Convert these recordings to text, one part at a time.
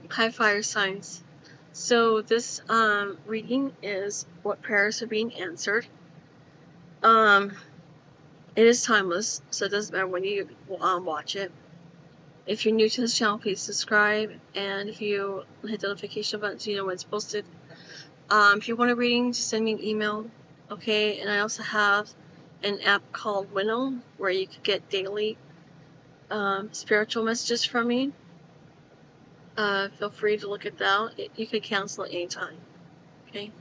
High fire signs. So this reading is what prayers are being answered. It is timeless, so it doesn't matter when you watch it. If you're new to this channel, please subscribe, and if you hit the notification button so you know when it's posted. If you want a reading, just send me an email, okay? And I also have an app called Winnow where you can get daily spiritual messages from me. Feel free to look at that. You can cancel at any time, okay?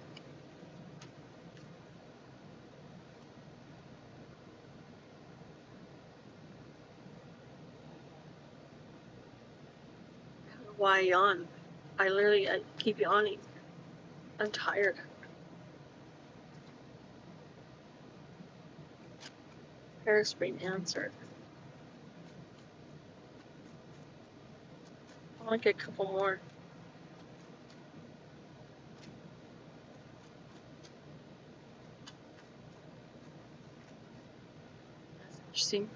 Why yawn? I keep yawning. I'm tired. Prayers being answered. I want to get a couple more. That's interesting.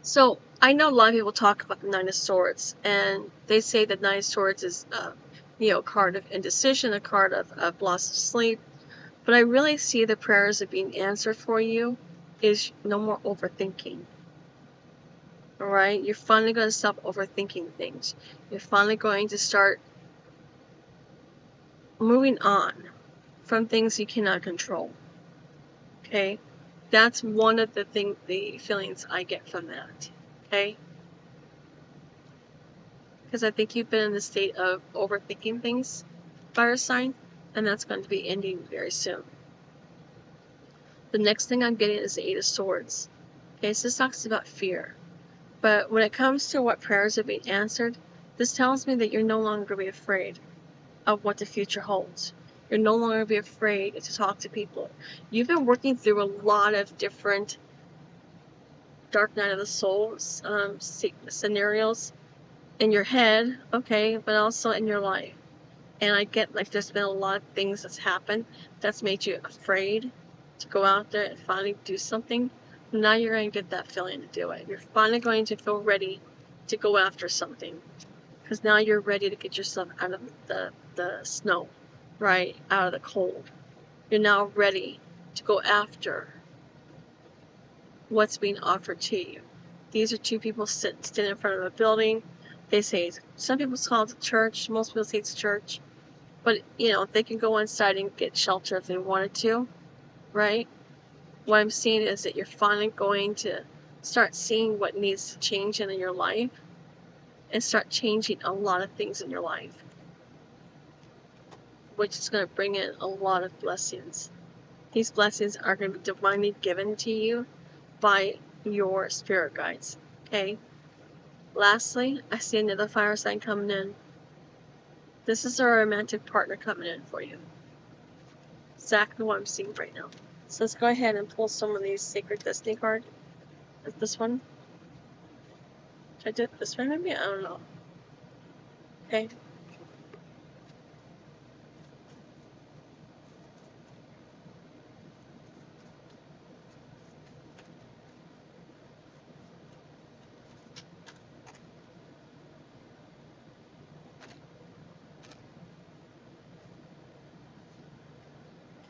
So I know a lot of people talk about the Nine of Swords, and they say that Nine of Swords is, a card of indecision, a card of loss of sleep. But I really see the prayers are being answered for you is no more overthinking. All right, you're finally going to stop overthinking things. You're finally going to start moving on from things you cannot control. Okay, that's one of the feelings I get from that. Okay, because I think you've been in the state of overthinking things, fire sign, and that's going to be ending very soon. The next thing I'm getting is the Eight of Swords. Okay, so this talks about fear. But when it comes to what prayers are being answered, this tells me that you're no longer going to be afraid of what the future holds. You're no longer going to be afraid to talk to people. You've been working through a lot of different dark night of the soul scenarios in your head, okay, but also in your life. And I get like there's been a lot of things that's happened that's made you afraid to go out there and finally do something. Now you're going to get that feeling to do it. You're finally going to feel ready to go after something. Because now you're ready to get yourself out of the snow, right? Out of the cold. You're now ready to go after what's being offered to you. These are two people sitting in front of a building. They say, some people call it a church, most people say it's a church. But, they can go inside and get shelter if they wanted to, right? What I'm seeing is that you're finally going to start seeing what needs to change in your life and start changing a lot of things in your life, which is going to bring in a lot of blessings. These blessings are going to be divinely given to you by your spirit guides, okay? Lastly, I see another fire sign coming in. This is a romantic partner coming in for you. Exactly what I'm seeing right now. So let's go ahead and pull some of these Sacred Destiny cards. This one. Should I do it this way maybe? I don't know. Okay.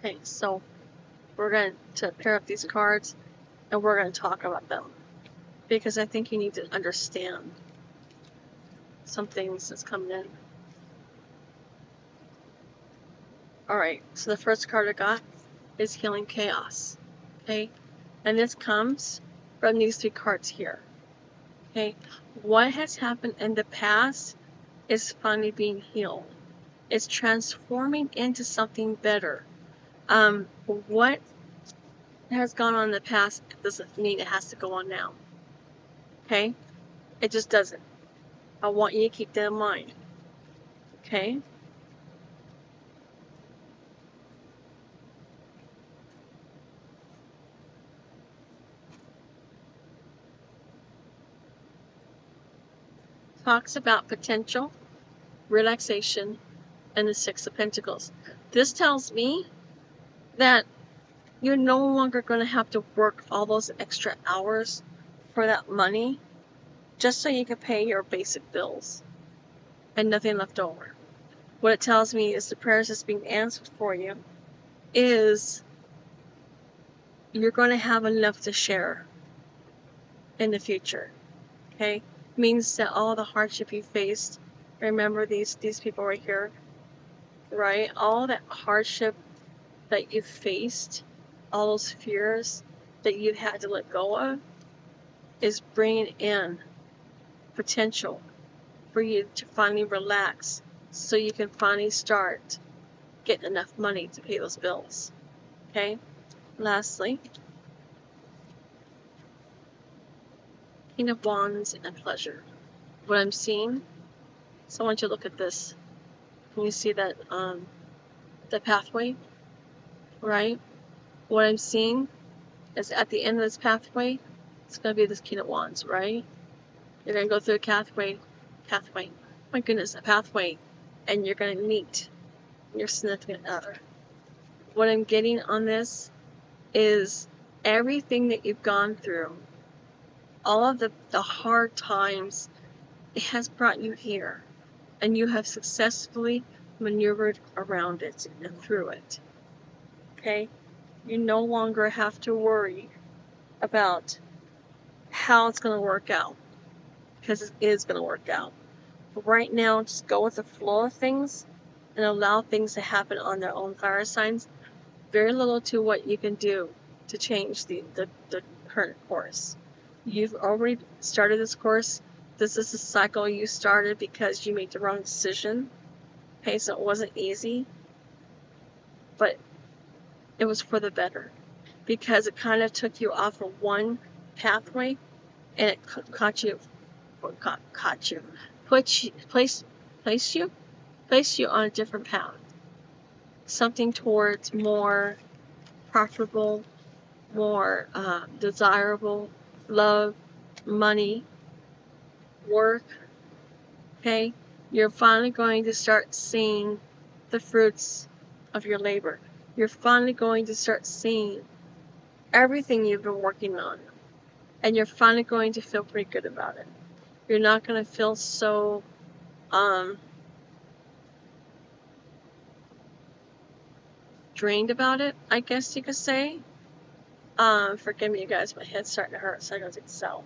Okay, so we're going to pair up these cards and we're going to talk about them. Because I think you need to understand some things that's coming in. Alright, so the first card I got is Healing Chaos. Okay, and this comes from these three cards here. Okay, what has happened in the past is finally being healed. It's transforming into something better. What has gone on in the past doesn't mean it has to go on now. Okay, it just doesn't. I want you to keep that in mind. Okay. Talks about potential, relaxation, and the Six of Pentacles. This tells me that you're no longer going to have to work all those extra hours for that money. just so you can pay your basic bills and nothing left over. What it tells me is the prayers that's being answered for you is you're going to have enough to share in the future. Okay? Means that all the hardship you faced, remember these people right here, right? All that hardship that you faced, all those fears that you've had to let go of, is bringing in potential for you to finally relax so you can finally start getting enough money to pay those bills. Okay? Lastly, King of Wands and Pleasure. What I'm seeing, so I want you to look at this. Can you see that the pathway, right? What I'm seeing is at the end of this pathway, it's going to be this King of Wands, right? You're going to go through a pathway, my goodness, a pathway, and you're going to meet your significant other. What I'm getting on this is everything that you've gone through, all of the hard times, it has brought you here, and you have successfully maneuvered around it and through it. Okay? You no longer have to worry about how it's going to work out, because it is going to work out. But right now, just go with the flow of things and allow things to happen on their own, fire signs. Very little to what you can do to change the current course. You've already started this course. This is a cycle you started because you made the wrong decision. Okay, so it wasn't easy, but it was for the better, because it kind of took you off of one pathway and it placed you on a different path, something towards more profitable, more desirable, love, money, work. Okay, you're finally going to start seeing the fruits of your labor. You're finally going to start seeing everything you've been working on, and you're finally going to feel pretty good about it. You're not going to feel so drained about it, I guess you could say. Forgive me, you guys, my head's starting to hurt, so I gotta take this out.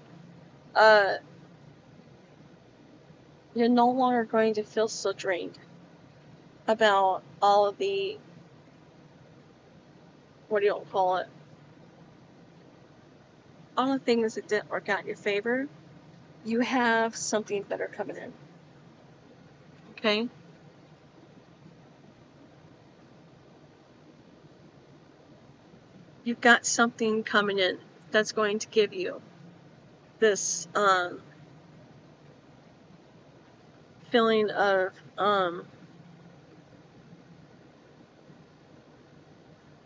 You're no longer going to feel so drained about all of the, what do you call it? All the things that didn't work out in your favor. You have something better coming in. Okay? You've got something coming in that's going to give you this feeling of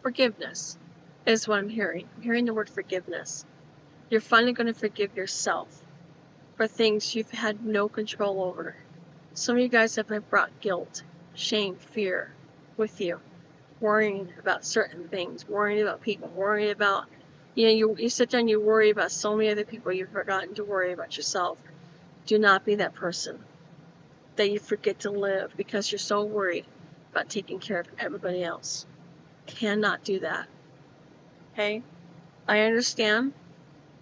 forgiveness is what I'm hearing. I'm hearing the word forgiveness. You're finally going to forgive yourself for things you've had no control over. Some of you guys have brought guilt, shame, fear with you, worrying about certain things, worrying about people, worrying about, you sit down and you worry about so many other people, you've forgotten to worry about yourself. Do not be that person that you forget to live because you're so worried about taking care of everybody else. Cannot do that. Okay? I understand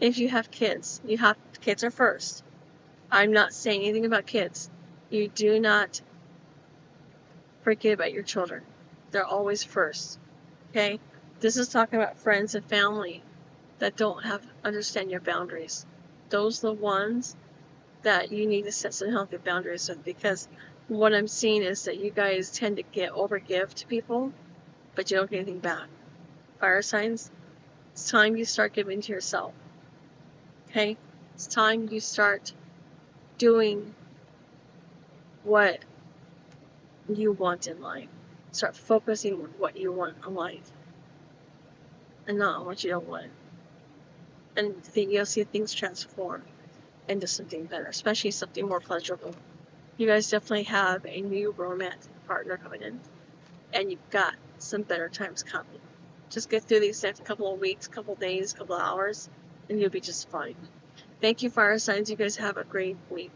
if you have kids. Kids are first. I'm not saying anything about kids. You do not forget about your children. They're always first. Okay? This is talking about friends and family that don't understand your boundaries. Those are the ones that you need to set some healthy boundaries with, because what I'm seeing is that you guys tend to overgive to people, but you don't get anything back. Fire signs, it's time you start giving to yourself. Okay? It's time you start doing what you want in life. Start focusing on what you want in life and not on what you don't want. And you'll see things transform into something better, especially something more pleasurable. You guys definitely have a new romantic partner coming in, and you've got some better times coming. Just get through these next couple of weeks, couple of days, couple of hours, and you'll be just fine. Thank you, fire signs. You guys have a great week.